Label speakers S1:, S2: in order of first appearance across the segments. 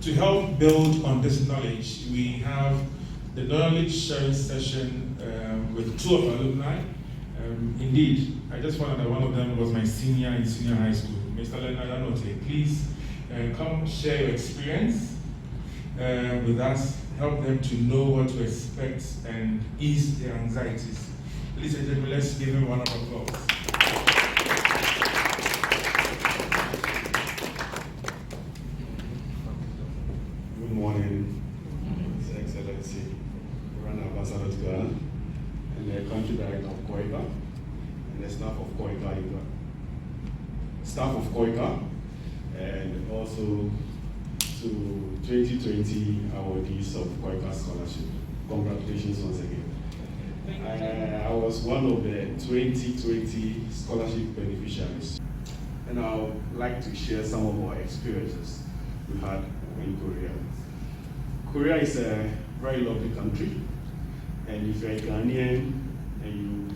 S1: to help build on this knowledge, we have the knowledge sharing session with two of our alumni. Indeed, I just found out that one of them was my senior in senior high school, Mr. Leonard Anortey. Please come share your experience with us, help them to know what to expect and ease their anxieties. Ladies and gentlemen, let's give him a round of applause.
S2: Good morning, His Excellency, Grand Ambassador to Ghana, and the Country Director of KOICA, and the staff of KOICA, and also to 2020 awardees of KOICA Scholarship. Congratulations once again. I was one of the 2020 scholarship beneficiaries, and I would like to share some of our experiences we had in Korea. Korea is a very lovely country, and if you're a Ghanaian and you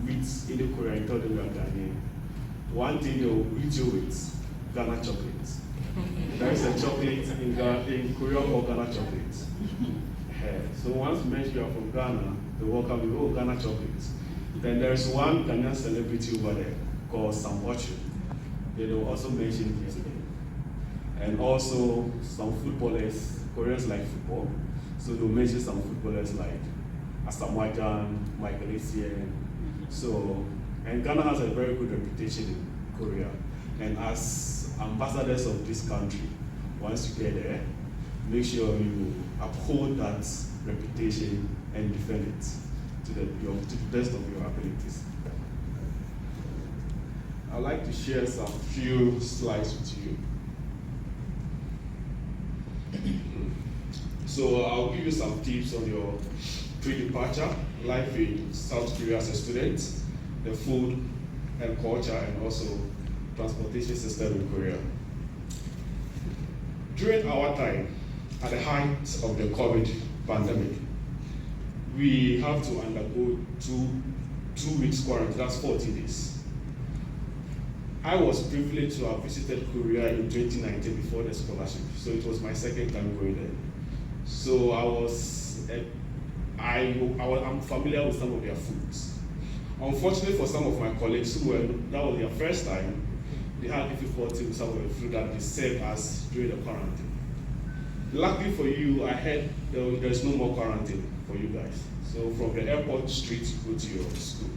S2: meet in the Korea and tell them you're Ghanaian, one thing they'll greet you with Ghana chocolates. There is a chocolate in Korea called Ghana chocolates. So once you mention you are from Ghana, they welcome you, oh, Ghana chocolates. Then there is one Ghanaian celebrity over there called Ocho. They will also mention his name. And also some footballers, Koreans like football, so they'll mention some footballers like Asamoah, Michael Essien. So, and Ghana has a very good reputation in Korea. And as ambassadors of this country, once you get there, make sure you uphold that reputation and defend it to the best of your abilities. I'd like to share some few slides with you. So I'll give you some tips on your pre-departure life in South Korea as a student, the food and culture, and also transportation system in Korea. During our time, at the height of the COVID pandemic, we have to undergo two weeks quarantine, that's 40 days. I was privileged to have visited Korea in 2019 before the scholarship, so it was my second time going there. So I'm familiar with some of their foods. Unfortunately for some of my colleagues that was their first time, they had difficulty with some of the food that they served us during the quarantine. Luckily for you, I heard there's no more quarantine for you guys. So from the airport straight to go to your school.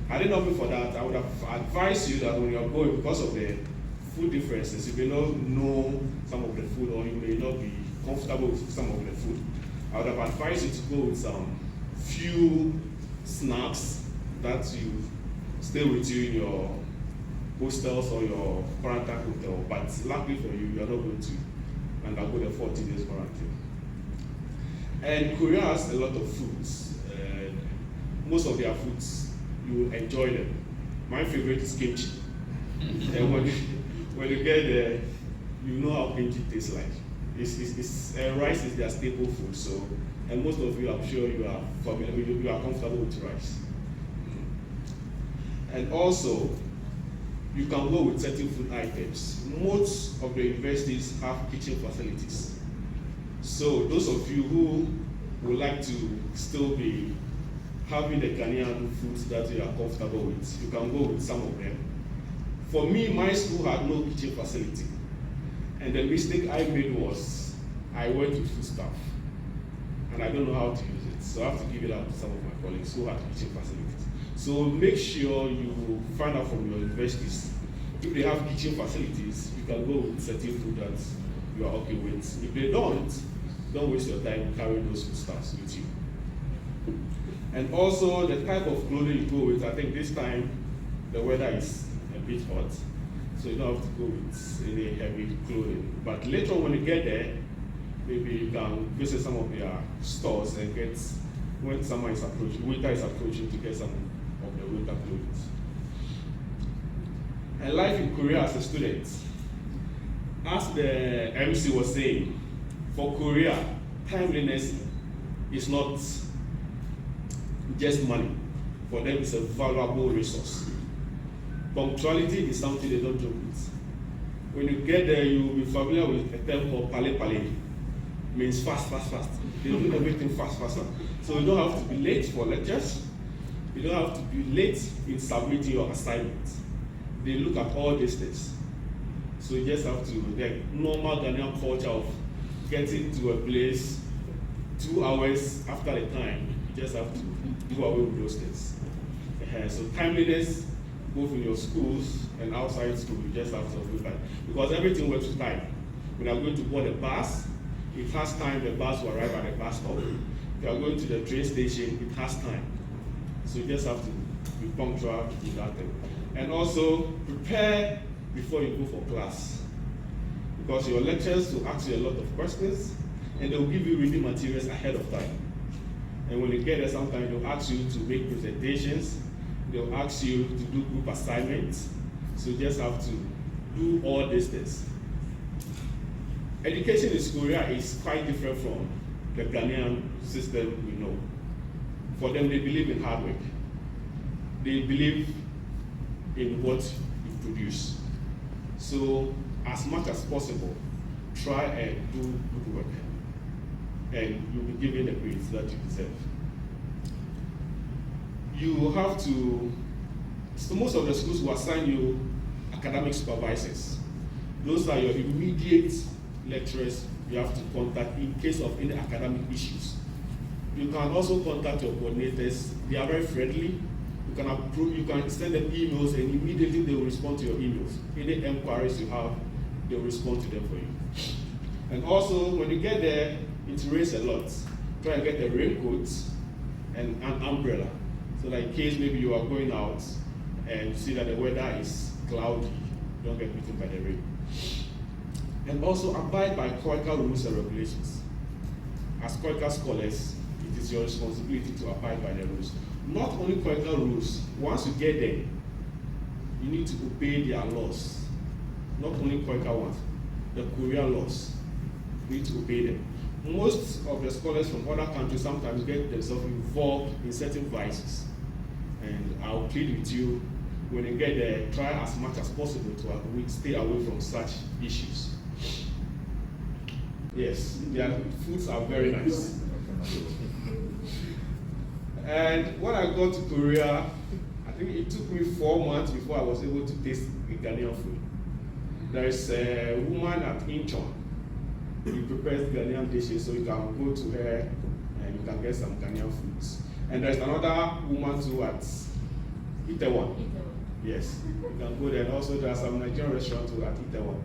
S2: Had it not been for that, I would have advised you that when you're going, because of the food differences, you may not know some of the food or you may not be comfortable with some of the food. I would have advised you to go with some few snacks that you stay with you in your hostels or your quarantine hotel. But luckily for you, you're not going to undergo the 40 days quarantine. And Korea has a lot of foods. Most of their foods, you will enjoy them. My favorite is kimchi. And when you get there, you know how kimchi tastes like. Rice is their staple food, so, and most of you, I'm sure you are familiar, you are comfortable with rice. And also, you can go with certain food items. Most of the universities have kitchen facilities. So those of you who would like to still be having the Ghanaian foods that you are comfortable with, you can go with some of them. For me, my school had no kitchen facility. And the mistake I made was, I went to food staff. And I don't know how to use it. So I have to give it out to some of my colleagues who had kitchen facilities. So make sure you find out from your universities. If they have kitchen facilities, you can go with certain food that you are okay with. If they don't waste your time carrying those foodstuffs with you. And also the type of clothing you go with, I think this time the weather is a bit hot, so you don't have to go with any heavy clothing. But later on when you get there, maybe you can visit some of their stores and get, when summer is approaching, winter is approaching, to get some of the winter clothes. And life in Korea as a student, as the MC was saying, for Korea, timeliness is not just money. For them, it's a valuable resource. Punctuality is something they don't joke with. When you get there, you'll be familiar with a term called pale pale. Means fast, fast, fast. They do everything fast, faster. So you don't have to be late for lectures. You don't have to be late in submitting your assignments. They look at all these things. So you just have to, the normal Ghanaian culture of getting to a place 2 hours after the time, you just have to do away with those things. So timeliness, both in your schools and outside school, you just have to do that. Because everything works with time. When you're going to board a bus, it has time, the bus will arrive at the bus stop. If you are going to the train station, it has time. So you just have to be punctual to that thing. And also, prepare before you go for class. Because your lecturers will ask you a lot of questions, and they'll give you reading materials ahead of time. And when you get there, sometimes they'll ask you to make presentations, they'll ask you to do group assignments. So you just have to do all these things. Education in Korea is quite different from the Ghanaian system we know. For them, they believe in hard work. They believe in what you produce. So, as much as possible, try and do good work. And you'll be given the grades that you deserve. You have to, so most of the schools will assign you academic supervisors. Those are your immediate lecturers you have to contact in case of any academic issues. You can also contact your coordinators. They are very friendly. You can send them emails, and immediately they will respond to your emails. Any enquiries you have, they will respond to them for you. And also, when you get there, it rains a lot. Try and get a raincoat and an umbrella. So that in case maybe you are going out and you see that the weather is cloudy, you don't get beaten by the rain. And also abide by KOICA rules and regulations. As KOICA scholars, it is your responsibility to abide by the rules. Not only KOICA rules, once you get there, you need to obey their laws. Not only KOICA ones, the Korean laws. You need to obey them. Most of the scholars from other countries sometimes get themselves involved in certain vices. And I'll plead with you, when you get there, try as much as possible to stay away from such issues. Yes, their foods are very nice. And when I got to Korea, I think it took me 4 months before I was able to taste Ghanaian food. There is a woman at Incheon. She prepares Ghanaian dishes, so you can go to her and you can get some Ghanaian foods. And there's another woman too at Itaewon. Yes, you can go there. And also there are some Nigerian restaurants too at Itaewon.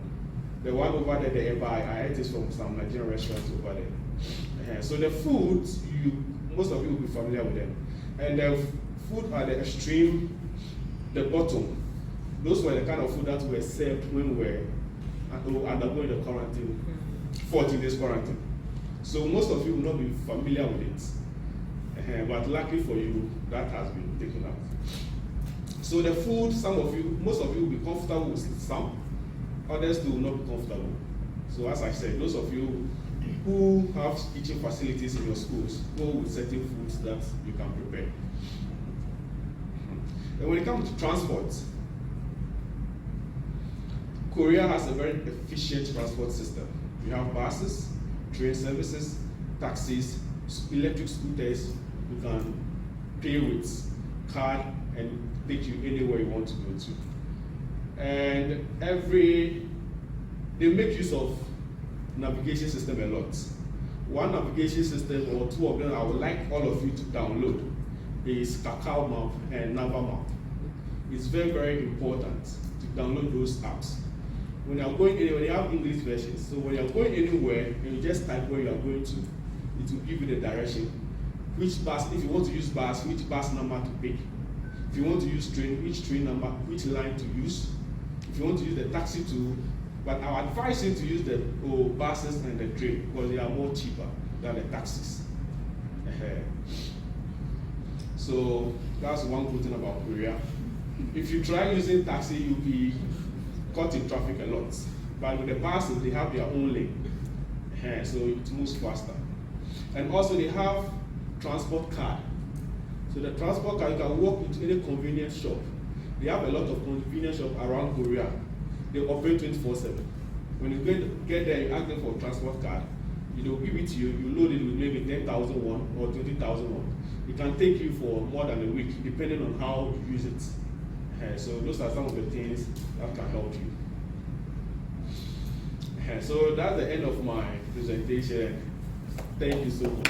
S2: The one over there, the Eba, I ate it from some Nigerian restaurants over there. So the food, most of you will be familiar with them. And the food at the extreme, the bottom, those were the kind of food that were served when we were undergoing the quarantine, 14 days quarantine. So most of you will not be familiar with it. But luckily for you, that has been taken out. So the food, most of you will be comfortable with some, others will not be comfortable. So as I said, those of you who have kitchen facilities in your schools, go with certain foods that you can prepare. And when it comes to transport, Korea has a very efficient transport system. You have buses, train services, taxis, electric scooters. You can pay with card and take you anywhere you want to go to. And they make use of navigation system a lot. One navigation system, or two of them, I would like all of you to download, is Kakao Map and Nava Map. It's very, very important to download those apps. When you're going anywhere, they have English versions. So when you're going anywhere, and you just type where you are going to, it will give you the direction. Which bus, if you want to use bus, which bus number to pick. If you want to use train, which train number, which line to use. If you want to use the taxi too, but I would advise you to use the buses and the train because they are more cheaper than the taxis. So that's one good thing about Korea. If you try using taxi, you'll be caught in traffic a lot. But with the buses, they have their own lane. So it moves faster. And also they have transport card. So the transport card, you can walk into any convenience shop. They have a lot of convenience shops around Korea. they operate 24/7. When you get there, you ask them for a transport card. They'll give it to you. You load it with maybe 10,000 won or 20,000 won. It can take you for more than a week, depending on how you use it. So those are some of the things that can help you. So that's the end of my presentation. Thank you so much.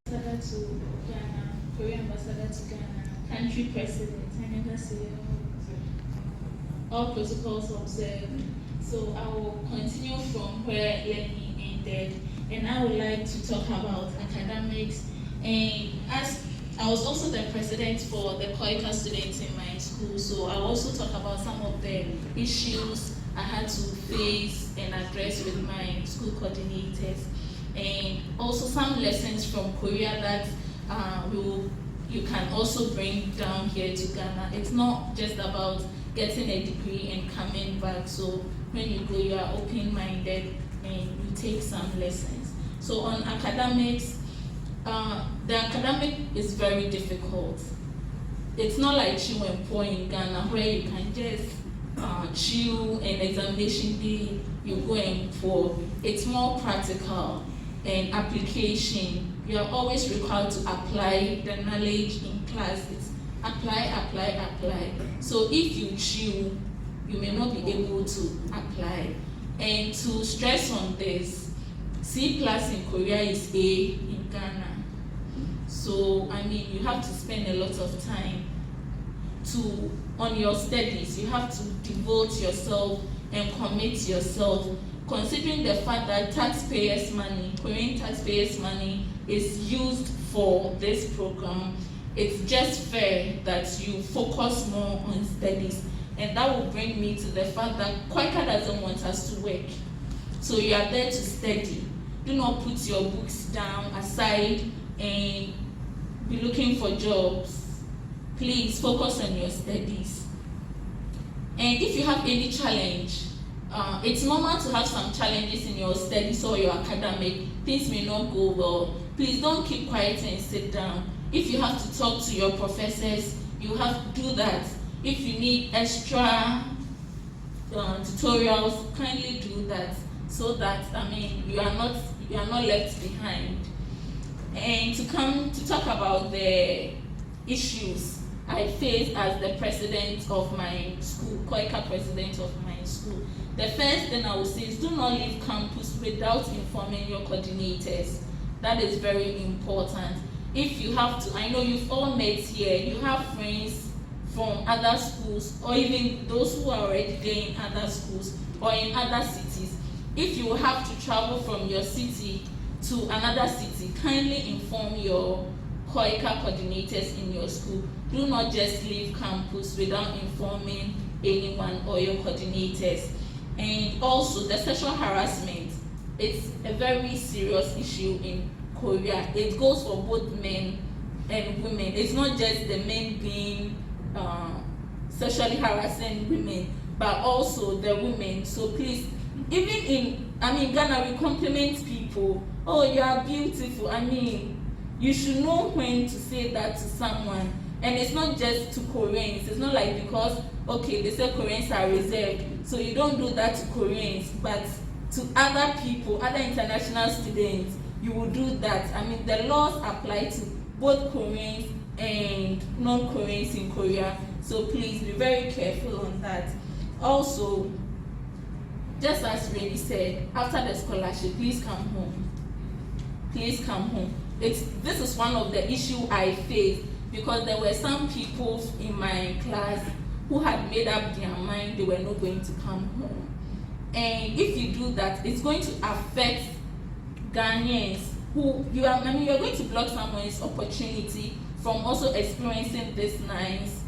S3: Ambassador to Ghana, Korean ambassador to Ghana, country president, all protocols observed. So I will continue from where Lenny ended, and I would like to talk about academics. And as I was also the president for the KOICA students in my school, so I will also talk about some of the issues I had to face and address with my school coordinators, and also some lessons from Korea that you can also bring down here to Ghana. It's not just about getting a degree and coming back. So when you go, you are open-minded and you take some lessons. So on academics, the academic is very difficult. It's not like Chiwempo in Ghana where you can just chill and examination day, you're going for. It's more practical and application. You are always required to apply the knowledge in class. It's apply. So if you chill, you may not be able to apply. And to stress on this, C+ in Korea is A in Ghana. So I mean, you have to spend a lot of time on your studies. You have to devote yourself and commit yourself, considering the fact that taxpayers' money, Korean taxpayers' money, is used for this program. It's just fair that you focus more on studies. And that will bring me to the fact that KOICA doesn't want us to work. So you are there to study. Do not put your books down aside and be looking for jobs. Please focus on your studies. And if you have any challenge, it's normal to have some challenges in your studies or your academic. Things may not go well. Please don't keep quiet and sit down. If you have to talk to your professors, you have to do that. If you need extra tutorials, kindly do that, so that you are not left behind. And to talk about the issues I face as the president of my school, KOICA president of my school. The first thing I will say is do not leave campus without informing your coordinators. That is very important. If you have to, I know you've all met here, you have friends from other schools, or even those who are already there in other schools or in other cities. If you have to travel from your city to another city, kindly inform your KOICA coordinators in your school. Do not just leave campus without informing anyone or your coordinators. And also the sexual harassment, it's a very serious issue in Korea. It goes for both men and women. It's not just the men being sexually harassing women, but also the women. So please, even in Ghana, we compliment people. Oh, you are beautiful. You should know when to say that to someone. And it's not just to Koreans. It's not like because, okay, they say Koreans are reserved, so you don't do that to Koreans, but to other people, other international students, you will do that. The laws apply to both Koreans and non-Koreans in Korea, so please be very careful on that. Also, just as Reddy said, after the scholarship, please come home. Please come home. This is one of the issues I faced, because there were some people in my class who had made up their mind they were not going to come home. And if you do that, it's going to affect Ghanaians who you're going to block someone's opportunity from also experiencing this nice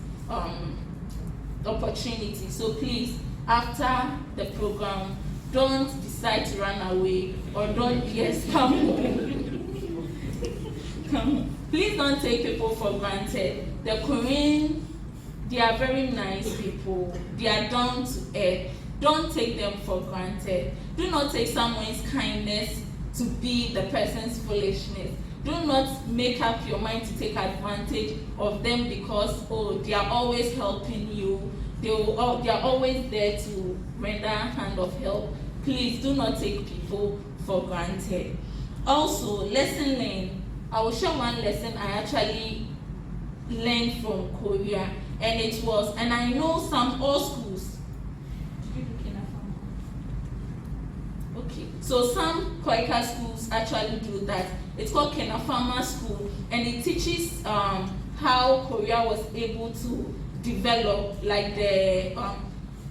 S3: opportunity. So please, after the program, don't decide to run away or don't come home. Come home. Please don't take people for granted. The Koreans, they are very nice people. They are down to earth. Don't take them for granted. Do not take someone's kindness to be the person's foolishness. Do not make up your mind to take advantage of them because they are always helping you. They are always there to render a hand of help. Please do not take people for granted. Also, lesson learned. I will share one lesson I actually learned from Korea, and I know all schools. Okay, so some KOICA schools actually do that. It's called Kenafama School, and it teaches how Korea was able to develop, like the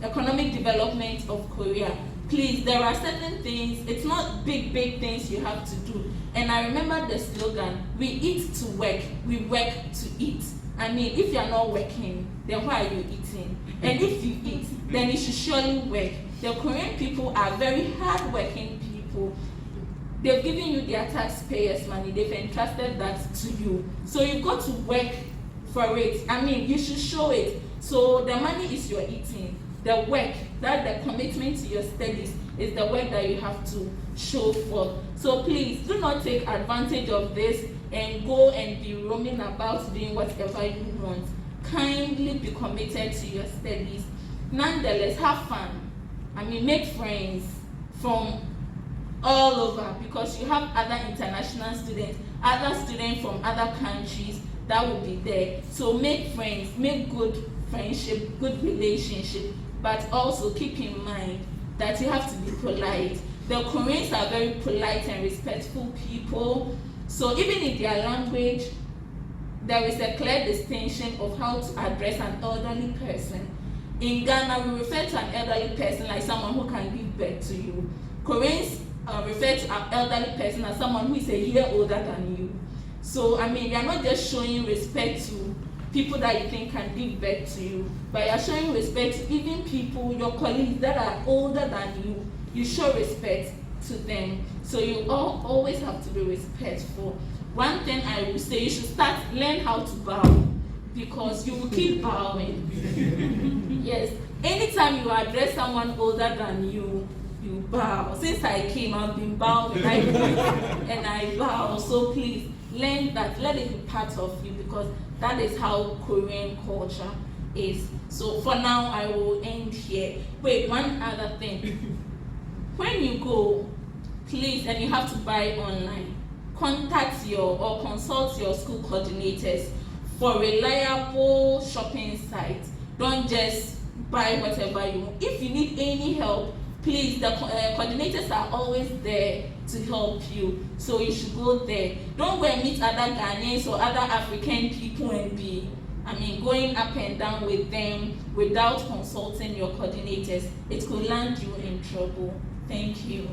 S3: economic development of Korea. Please, there are certain things, it's not big things you have to do. And I remember the slogan, we eat to work, we work to eat. I mean, if you're not working, then why are you eating? And if you eat, then you should surely work. The Korean people are very hard-working people. They've given you their taxpayers' money, they've entrusted that to you. So you've got to work for it. I mean, you should show it. So the money is your eating. The work, the commitment to your studies is the work that you have to show for. So please, do not take advantage of this and go and be roaming about doing whatever you want. Kindly be committed to your studies. Nonetheless, have fun. I mean, make friends from all over because you have other international students, other students from other countries that will be there. So make friends, make good friendship, good relationship, but also keep in mind that you have to be polite. The Koreans are very polite and respectful people. So even in their language, there is a clear distinction of how to address an elderly person. In Ghana, we refer to an elderly person like someone who can give birth to you. Koreans refer to an elderly person as someone who is a year older than you. So, I mean, you are not just showing respect to people that you think can give birth to you, but you are showing respect to even people, your colleagues that are older than you. You show respect to them. So you always have to be respectful. One thing I will say, you should learn how to bow because you will keep bowing. Yes, anytime you address someone older than you, you bow. Since I came, I've been bowing and I bow. So please learn that, let it be part of you because that is how Korean culture is. So for now, I will end here. Wait, one other thing. When you go, please, and you have to buy online, contact or consult your school coordinators for reliable shopping sites. Don't just buy whatever you want. If you need any help, please, the coordinators are always there to help you. So you should go there. Don't go and meet other Ghanaians or other African people and be, going up and down with them without consulting your coordinators. It could land you in trouble. Thank you.